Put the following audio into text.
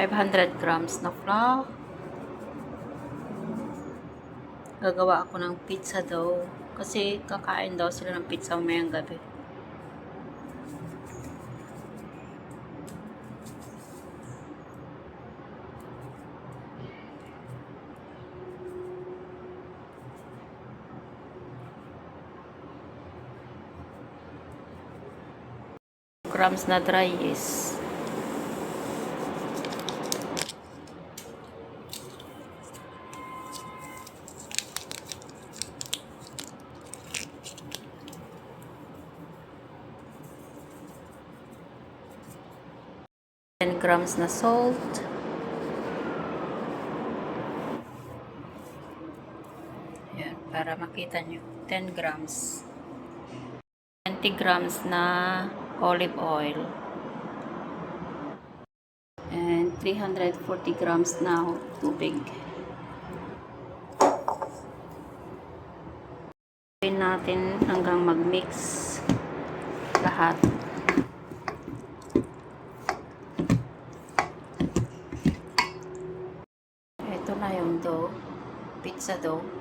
500 grams na flour. Gagawa ako ng pizza dough. Kasi kakain daw sila ng pizza umayang gabi. Grams na dry yeast. Grams na salt. Ayan, para makita nyo. 10 grams. 20 grams na olive oil. And 340 grams na tubig. Gawin natin hanggang mag-mix lahat. Ito na yung dough. Pizza dough.